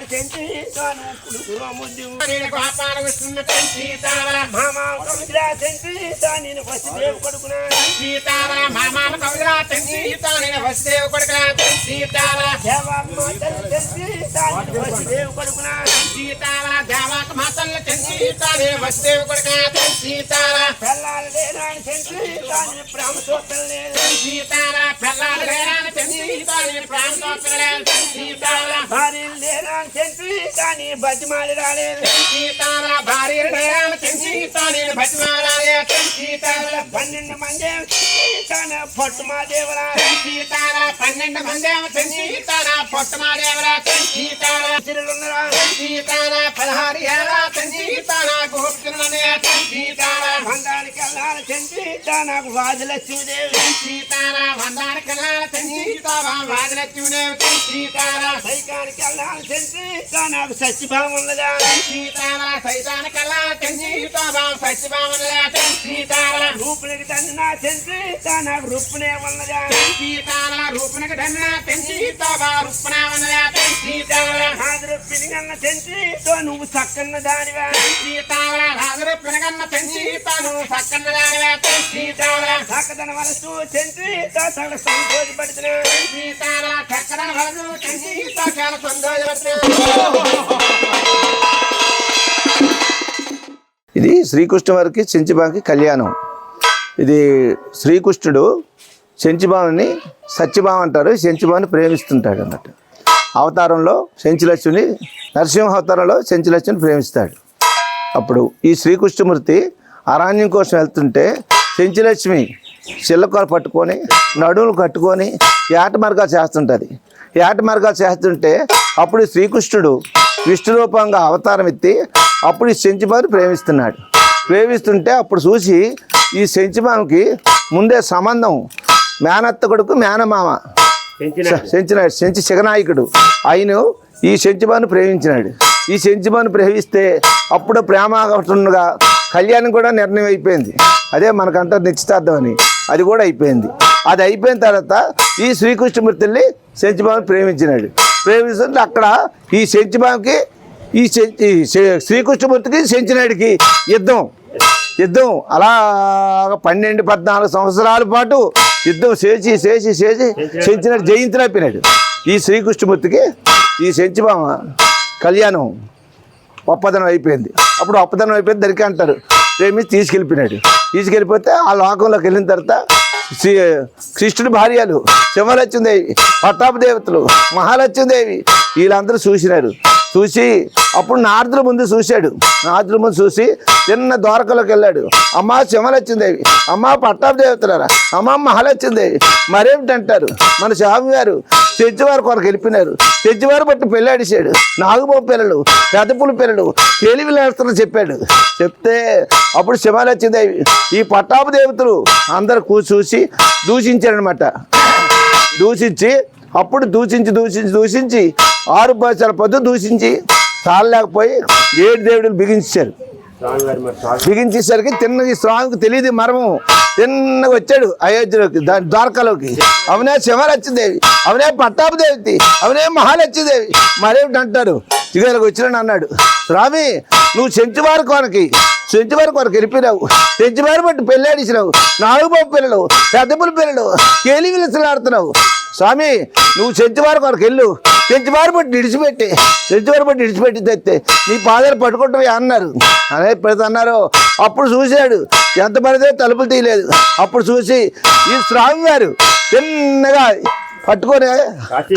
లేనాడు చెంచి తాను కుడుకురు ముద్దు పాపాలు వస్తున్న సీతావర మామా కవిరా చెంచి తాను వసుదేవ కొడుకున సీతావర మామాను కవిరా చెంచి తాను వసుదేవ కొడుకున సీతావర దేవాకు మాతలు చెంచి తాను వసుదేవ కొడుకున సీతావర దేవాకు మాతలు చెంచి తాను వసుదేవ కొడుకున సీతావర పెళ్ళాలు లేనాడు చెంచి తాను ప్రాణతో పెళ్ళలేదు సీతావర పెళ్ళాలు లేనాడు చెంచి తాను ప్రాణతో పెళ్ళలేదు సీతావర భార్యలు లేనాడు చెంచి తాను బతిమాలి రాలేదు సీతావర భార్యలు లేనాడు చెంచి తాను బతిమాలాలేదు సీతావర 12 మంది తాను పొట్టుమాదేవరా సీతావర 12 మంది చెంచి తాను పొట్టుమాదేవరా సీతావర చిరులున్నరా సీతావర 16 ఏళ్ళ చెంచి తాను గోపికలనే సీతావర వందానికి వెళ్ళాలి చెంచి తాను వాజలక్ష్మీదేవి సీతావర వందానికి వెళ్ళాలి చెంచి తాను వాజలక్ష్మీదేవి సీతావర సైకానికి వెళ్ళాలి చెంచి తాను సత్యభావం ఉన్నదా సీతావర సైతానికి వెళ్ళాలి చెంచి తాను సత్యభామలే సీతావర రూపునికి తండ్రినా చెంచి తాను రూపునే ఉన్నదా సీతావర రూపునికి దండ చెంచి తాను రూపునామలే సీతావర హాజరూపిని కన్న చెంచి నువ్వు చక్కన్న దానివా సీతావర రాజరూపుని కన్న చెంచి తాను చక్కన్నదానివే సీతావర చక్కదన వలసు చెంచి తాను సంతోషపడుతున్నా సీతావర చక్కదన వలసు చెంచి తాను సంతోషపడుతున్నా. ఇది శ్రీకృష్ణ వారికి చెంచుబాకి కళ్యాణం. ఇది శ్రీకృష్ణుడు చెంచుబాని సత్యభామ అంటారు. చెంచుబాని ప్రేమిస్తుంటాడు అన్నట్టు. అవతారంలో చెంచులక్ష్మిని నరసింహ అవతారంలో చెంచులక్ష్మిని ప్రేమిస్తాడు. అప్పుడు ఈ శ్రీకృష్ణమూర్తి అరణ్యం కోసం వెళ్తుంటే చెంచులక్ష్మి చిల్లకూర పట్టుకొని నడువులు కట్టుకొని ఏట మార్గాలు చేస్తుంటుంది. ఏట మార్గాలు చేస్తుంటే అప్పుడు శ్రీకృష్ణుడు విష్ణు రూపంగా అవతారం ఎత్తి అప్పుడు ఈ చెంచుబాని ప్రేమిస్తుంటే అప్పుడు చూసి ఈ చెంచుబానికి ముందే సంబంధం మేనత్త కొడుకు మేనమామ చెంచి శిఖనాయకుడు ఆయన ఈ చెంచుబాని ప్రేమించినాడు. ఈ చెంచుబాని ప్రేమిస్తే అప్పుడు ప్రేమగా కళ్యాణం కూడా నిర్ణయం అయిపోయింది. అదే మనకంటారు నిశ్చితార్థం అని. అది కూడా అయిపోయింది. అది అయిపోయిన తర్వాత ఈ శ్రీకృష్ణమూర్తిని చెంచుబాని ప్రేమిస్తుంటే అక్కడ ఈ చెంచుబానికి ఈ శ్రీకృష్ణమూర్తికి చెంచినాడికి యుద్ధం అలా 12-14 సంవత్సరాల పాటు యుద్ధం చేసి చెంచినాడు జయించలేకపోయినాడు. ఈ శ్రీకృష్ణమూర్తికి ఈ చెంచుబామ కళ్యాణం ఒప్పదనం అయిపోయింది. అప్పుడు ఒప్పదనం అయిపోయింది దరికి అంటారు. ప్రేమించి తీసుకెళ్ళిపోతే ఆ లోకంలోకి వెళ్ళిన తర్వాత కృష్ణుడి భార్యలు శివలక్ష్మీదేవి పట్టాభిదేవతలు మహాలక్ష్మీదేవి వీళ్ళందరూ చూసి అప్పుడు నారదుల ముందు చూసి చిన్న ద్వారకలోకి వెళ్ళాడు. అమ్మ శివలక్ష్మీదేవి, అమ్మ పట్టాభిదేవతలారా, అమ్మ మహాలక్ష్మీదేవి మరేమిటంటారు మన స్వామివారు చెంచువారి కొరకు వెళ్ళిపోయినారు. చెంచువారు బట్టి పెళ్ళాడిశాడు. నాగుబాబు పిల్లలు పెద్దపుల పిల్లలు తెలివి లేస్తారని చెప్తే అప్పుడు శివలక్ష్మీదేవి ఈ పట్టాభిదేవతలు అందరూ చూసి దూషించారనమాట. అప్పుడు దూషించి 6 భాషల పొద్దు దూషించి చాలలేకపోయి 7 దేవుడులు బిగించేసరికి తిన్నగా స్వామికి తెలియదు మర్మం. తిన్నగా వచ్చాడు అయోధ్యలోకి ద్వారకలోకి. అవనే శివలక్ష్మీదేవి, అవనే పట్టాభిదేవి, అవనే మహాలక్ష్మీదేవి మరేమిటంటారు ఇక్కడికి వచ్చినాడు అన్నాడు. స్వామి నువ్వు చెంచువారి కొరకు వెళ్ళిపోయినావు. చెంచువారి బట్టి పెళ్ళాడిసినావు. నాగుబాబు పిల్లలు పెద్దపుల పిల్లలు కేలి విలసలాడుతున్నావు. స్వామి నువ్వు చెంచువారి కొరకు వెళ్ళు. చెంచువారి బట్టి విడిచిపెట్టి తెస్తే నీ పాదాలు పట్టుకుంటావు అన్నారు. అన్నారు. అప్పుడు చూశాడు ఎంత పడితే తలుపులు తీయలేదు. అప్పుడు చూసి ఈ స్వామి గారు చిన్నగా పట్టుకొని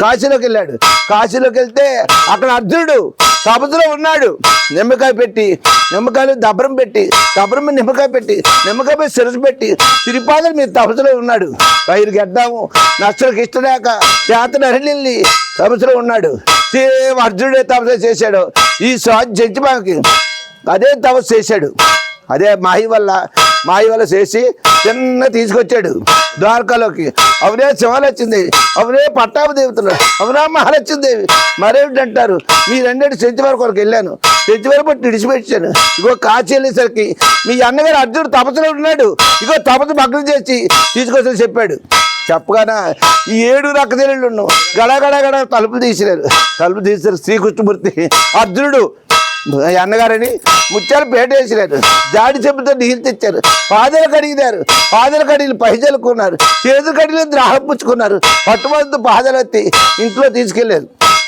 కాశీలోకి వెళ్ళాడు. కాశీలోకి వెళ్తే అక్కడ అర్జునుడు తపస్సులో ఉన్నాడు. నిమ్మకాయలు దబ్బరం పెట్టి నిమ్మకాయ మీద శిరసు పెట్టి తిరిపాదలు మీద తపస్సులో ఉన్నాడు. పైరు గెడ్డాము నష్టలకు ఇష్టలేక చేతను అరణ్యుల్ని తపస్సులో ఉన్నాడు. సేమ్ అర్జునుడే తపస్సు చేశాడు. ఈ చెంచుబాకి అదే తపస్సు చేశాడు. అదే మాయి వల్ల చేసి చిన్న తీసుకొచ్చాడు ద్వారకాలోకి. అవనే శివలక్ష్మీదేవి, అవనే పట్టాభిదేవతలు, అవనా మహాలక్ష్మీదేవి మరేమిటంటారు మీ 2 చెంచువారి కొరకు వెళ్ళాను. చెంచువారి బట్టి విడిచిపెట్టాను. ఇగో కాశీ వెళ్ళేసరికి మీ అన్నగారు అర్జునుడు తపస్సులో ఉన్నాడు. ఇగో తపస్సు భగ్నం చేసి తీసుకొచ్చి చెప్పాడు. చెప్పగానే ఈ 7 రక్కజల్లును గడగడగడ తలుపులు తీసినారు శ్రీకృష్ణమూర్తి అర్జునుడు అన్నగారని ముత్యాలు పేట వేసినారు. జాడి చెప్పుతో నీళ్ళు తెచ్చారు. పాదలు కడిగినారు. పాదలు కడిగి పైజలుకున్నారు. చేతులు కడిగిన ద్రాహం పుచ్చుకున్నారు. పట్టుమతో పాదలు ఎత్తి ఇంట్లో తీసుకెళ్ళారు.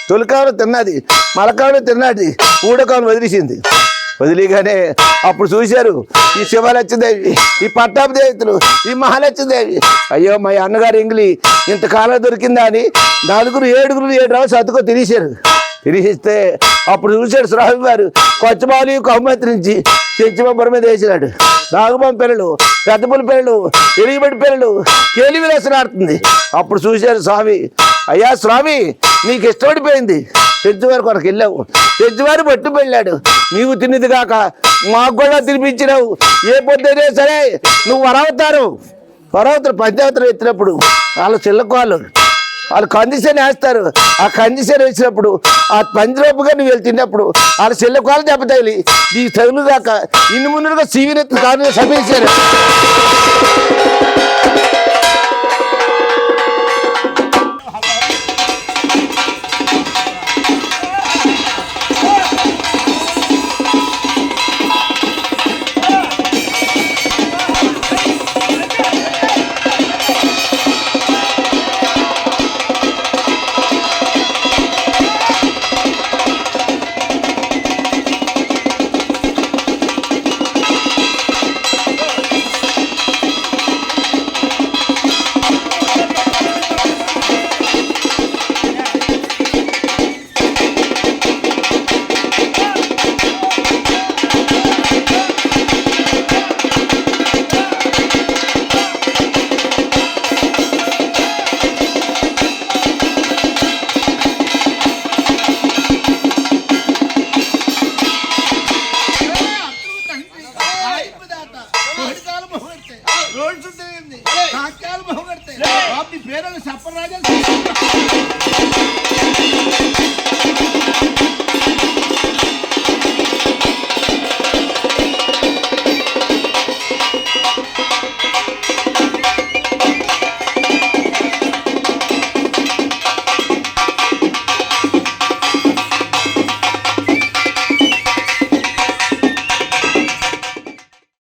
తొలికావలు తిన్నది, మలకావలు తిన్నది, ఊడకావలు వదిలిగానే అప్పుడు చూశారు ఈ శివలక్ష్మీదేవి, ఈ పట్టాభిదేవితులు, ఈ మహాలక్ష్మీదేవి. అయ్యో మా అన్నగారు ఎంగిలి ఇంతకాలం దొరికిందా అని 4 7 రోజులు సతుకో తిరిగిస్తే అప్పుడు చూశాడు స్వామి వారు కొచ్చబాలి కౌమతి నుంచి చెంచుబొమ్మర మీద వేసినాడు. నాగుబొమ్మ పిల్లలు, పెద్దపుల పిల్లలు, ఎలిగిబడి పిల్లలు, కేలి విలాసన ఆడుతుంది. అప్పుడు చూశారు స్వామి, అయ్యా స్వామి నీకు ఇష్టపడిపోయింది, చెంచువారి కొరకు వెళ్ళావు, చెంచువారి బట్టు వెళ్ళాడు, నీవు తిన్నది కాక మాకు కూడా తినిపించినావు. ఏ పొద్దునే సరే నువ్వు వరవతారు పంచావతారం ఎత్తినప్పుడు వాళ్ళ చిల్లకోళ్ళు వాళ్ళు కందిసేన వేస్తారు. ఆ కందిసేన వేసినప్పుడు ఆ పందిలోపుగా నువ్వు వెళ్ళి తిన్నప్పుడు వాళ్ళ చెల్లెకోళ్ళు దెబ్బతగిలి ఈ తగులు దాకా ఇన్ని ముందుగా సీవినెత్తి కాదు సమీశారు.